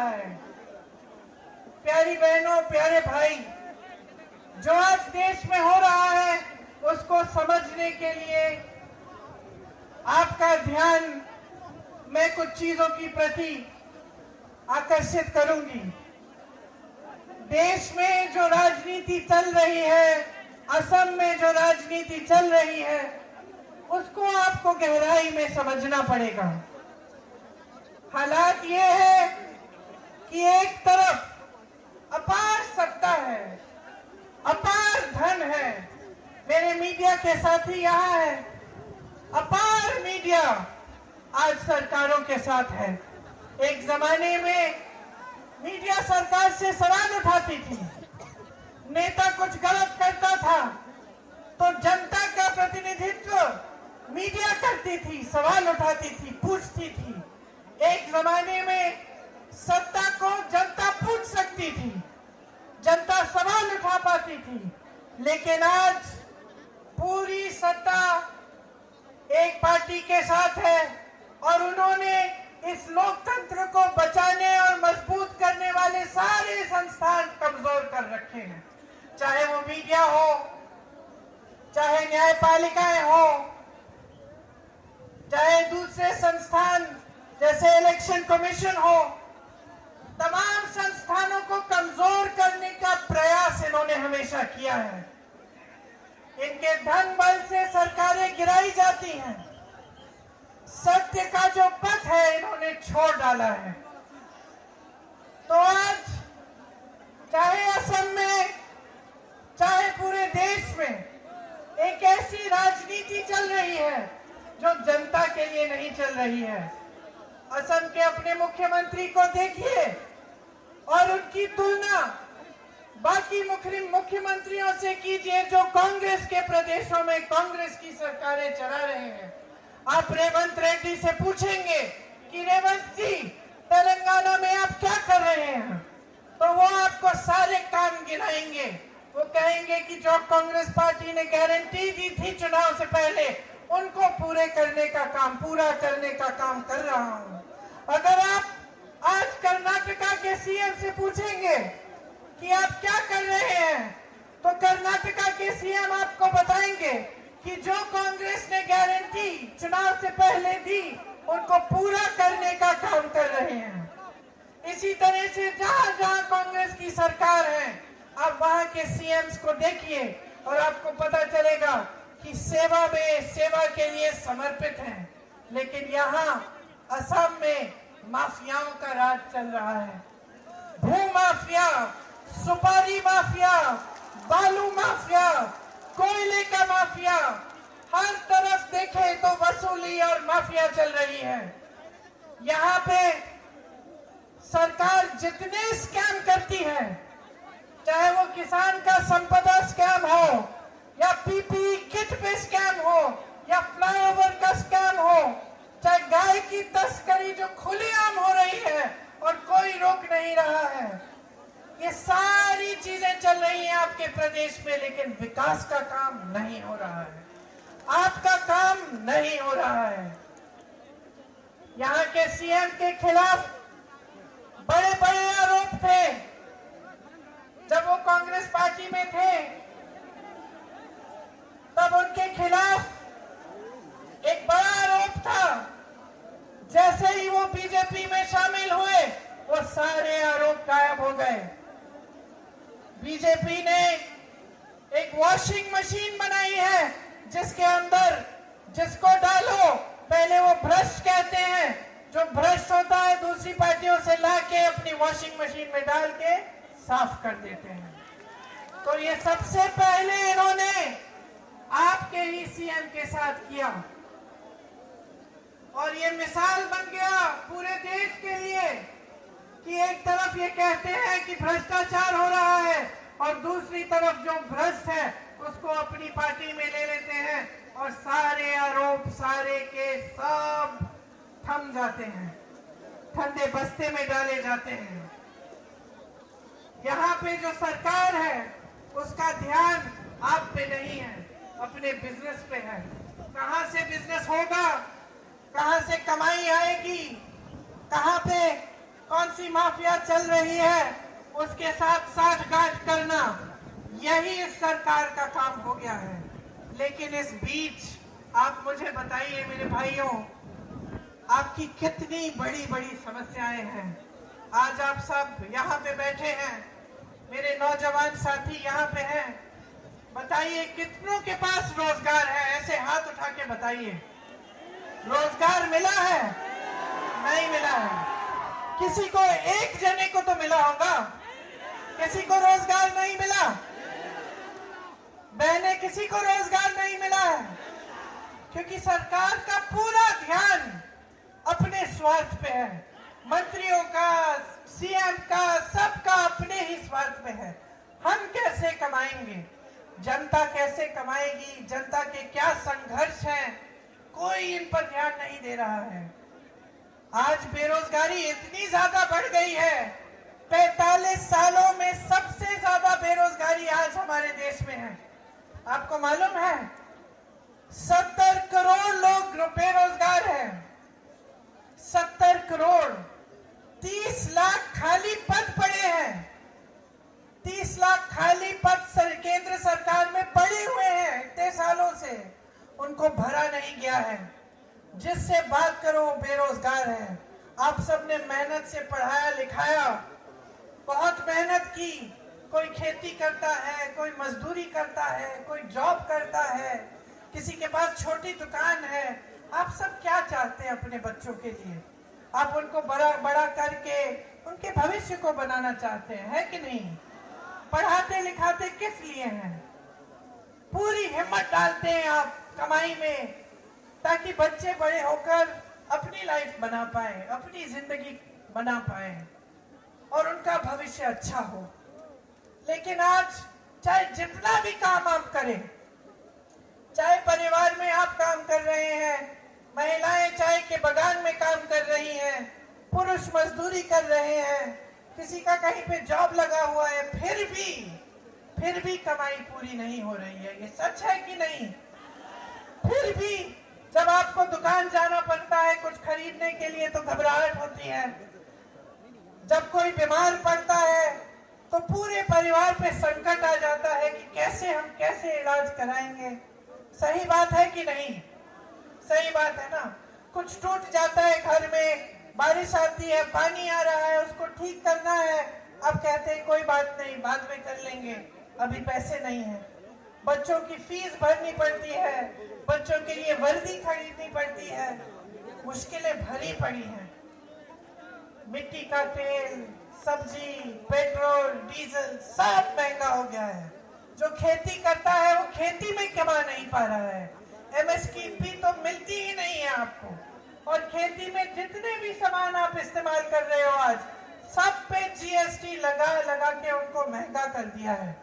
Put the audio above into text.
रहा है। प्यारी बहनों, प्यारे भाई, जो आज देश में हो रहा है उसको समझने के लिए आपका ध्यान मैं कुछ चीजों की प्रति आकर्षित करूंगी। देश में जो राजनीति चल रही है, असम में जो राजनीति चल रही है, उसको आपको गहराई में समझना पड़ेगा। हालात ये है कि एक तरफ अपार सत्ता है, अपार धन है, मेरे मीडिया के साथी यहाँ है, अपार मीडिया आज सरकारों के साथ है। एक जमाने में मीडिया सरकार से सवाल उठाती थी, नेता कुछ गलत करता था तो जनता का प्रतिनिधित्व मीडिया करती थी, सवाल उठाती थी, पूछती थी। एक जमाने में सत्ता को जनता पूछ सकती थी, जनता सवाल उठा पाती थी, लेकिन आज पूरी सत्ता एक पार्टी के साथ है और उन्होंने इस लोकतंत्र को बचाने और मजबूत करने वाले सारे संस्थान कमजोर कर रखे हैं। चाहे वो मीडिया हो, चाहे न्यायपालिकाएं हो, चाहे दूसरे संस्थान जैसे इलेक्शन कमीशन हो, तमाम संस्थानों को कमजोर करने का प्रयास इन्होंने हमेशा किया है। इनके धन बल से सरकारें गिराई जाती हैं। सत्य का जो पथ है इन्होंने छोड़ डाला है। तो आज चाहे असम में, चाहे पूरे देश में एक ऐसी राजनीति चल रही है जो जनता के लिए नहीं चल रही है। असम के अपने मुख्यमंत्री को देखिए और उनकी तुलना बाकी मुख्यमंत्रियों से कीजिए जो कांग्रेस के प्रदेशों में कांग्रेस की सरकारें चला रहे हैं। आप रेवंत रेड्डी से पूछेंगे कि रेवंत जी, तेलंगाना में आप क्या कर रहे हैं, तो वो आपको सारे काम गिनाएंगे। वो कहेंगे कि जो कांग्रेस पार्टी ने गारंटी दी थी चुनाव से पहले, उनको पूरा करने का काम कर रहा हूं। अगर आप आज कर्नाटका के सीएम से पूछेंगे कि आप क्या कर रहे हैं, तो कर्नाटका के सीएम आपको बताएंगे कि जो कांग्रेस ने गारंटी चुनाव से पहले दी, उनको पूरा करने का काम कर रहे हैं। इसी तरह से जहां जहां कांग्रेस की सरकार है, आप वहां के सीएम्स को देखिए और आपको पता चलेगा कि सेवा के लिए समर्पित हैं। लेकिन यहाँ असम में माफियाओं का राज चल रहा है। भू माफिया, सुपारी माफिया, बालू माफिया, कोयले का माफिया, हर तरफ देखे तो वसूली और माफिया चल रही है। यहाँ पे सरकार जितने स्कैम करती है, चाहे वो किसान का संपदा स्कैम हो, या पीपीई किट पे स्कैम हो, या फ्लाईओवर का स्कैम हो, चाहे गाय की तस्करी जो खुलेआम हो रही है और कोई रोक नहीं रहा है, ये सारी चीजें चल रही हैं आपके प्रदेश में, लेकिन विकास का काम नहीं हो रहा है, आपका काम नहीं हो रहा है। यहाँ के सीएम के खिलाफ बड़े बड़े आरोप थे जब वो कांग्रेस पार्टी में थे, तब उनके खिलाफ एक बड़ा आरोप था। जैसे ही वो बीजेपी में शामिल हुए, वो सारे आरोप गायब हो गए। बीजेपी ने एक वॉशिंग मशीन बनाई है जिसके अंदर जिसको डालो, पहले वो भ्रष्ट कहते हैं, जो भ्रष्ट होता है दूसरी पार्टियों से लाके अपनी वॉशिंग मशीन में डाल के साफ कर देते हैं। तो ये सबसे पहले इन्होंने आपके ही सीएम के साथ किया और ये मिसाल बन गया पूरे देश के लिए कि एक तरफ ये कहते हैं कि भ्रष्टाचार हो रहा है और दूसरी तरफ जो भ्रष्ट है उसको अपनी पार्टी में ले लेते हैं और सारे आरोप सारे के सब थम जाते हैं, ठंडे बस्ते में डाले जाते हैं। यहाँ पे जो सरकार है उसका ध्यान आप पे नहीं है, अपने बिजनेस पे है। कहाँ से बिजनेस होगा, कहाँ से कमाई आएगी, कहाँ पे कौन सी माफिया चल रही है उसके साथ साठगांठ करना, यही इस सरकार का काम हो गया है। लेकिन इस बीच आप मुझे बताइए मेरे भाइयों, आपकी कितनी बड़ी बड़ी समस्याएं हैं। आज आप सब यहाँ पे बैठे हैं, मेरे नौजवान साथी यहाँ पे हैं। बताइए कितनों के पास रोजगार है? ऐसे हाथ उठा के बताइए, रोजगार मिला है? नहीं मिला है। किसी को, एक जने को तो मिला होगा, किसी को रोजगार नहीं मिला? बहने, किसी को रोजगार नहीं मिला है, क्योंकि सरकार का पूरा ध्यान अपने स्वार्थ पे है। मंत्रियों का, सीएम का, सबका अपने ही स्वार्थ में है। हम कैसे कमाएंगे, जनता कैसे कमाएगी, जनता के क्या संघर्ष हैं, कोई इन पर ध्यान नहीं दे रहा है। आज बेरोजगारी इतनी ज्यादा बढ़ गई है, 45 सालों में सबसे ज्यादा बेरोजगारी आज हमारे देश में है। आपको मालूम है 70 करोड़ लोग बेरोजगार हैं, 70 करोड़। 30 लाख खाली पद पड़े हैं, 30 लाख खाली पद केंद्र सरकार में पड़े हुए हैं इतने सालों से, उनको भरा नहीं गया है। जिससे बात करो बेरोजगार है। आप सबने मेहनत से पढ़ाया लिखाया, बहुत मेहनत की, कोई खेती करता है, कोई मजदूरी करता है, कोई जॉब करता है, किसी के पास छोटी दुकान है। आप सब क्या चाहते हैं अपने बच्चों के लिए? आप उनको बड़ा बड़ा करके उनके भविष्य को बनाना चाहते हैं, है कि नहीं? पढ़ाते लिखाते किस लिए हैं? पूरी हिम्मत डालते हैं आप कमाई में, ताकि बच्चे बड़े होकर अपनी लाइफ बना पाए, अपनी जिंदगी बना पाए और उनका भविष्य अच्छा हो। लेकिन आज चाहे जितना भी काम आप करें, चाहे परिवार में आप काम कर रहे हैं, महिलाएं चाय के बागान में काम कर रही हैं, पुरुष मजदूरी कर रहे हैं, किसी का कहीं पे जॉब लगा हुआ है, फिर भी कमाई पूरी नहीं हो रही है। ये सच है कि नहीं? फिर भी जब आपको दुकान जाना पड़ता है कुछ खरीदने के लिए तो घबराहट होती है। जब कोई बीमार पड़ता है तो पूरे परिवार पे संकट आ जाता है कि कैसे इलाज कराएंगे। सही बात है कि नहीं? सही बात है ना? कुछ टूट जाता है घर में, बारिश आती है, पानी आ रहा है, उसको ठीक करना है, अब कहते हैं कोई बात नहीं, बाद में कर लेंगे, अभी पैसे नहीं है। बच्चों की फीस भरनी पड़ती है, बच्चों के लिए वर्दी खरीदनी पड़ती है, मुश्किलें भरी पड़ी हैं। मिट्टी का तेल, सब्जी, पेट्रोल, डीजल सब महंगा हो गया है। जो खेती करता है वो खेती में कमा नहीं पा रहा है, एमएसपी तो मिलती ही नहीं है आपको। और खेती में जितने भी सामान आप इस्तेमाल कर रहे हो आज, सब पे जीएसटी लगा लगा के उनको महंगा कर दिया है।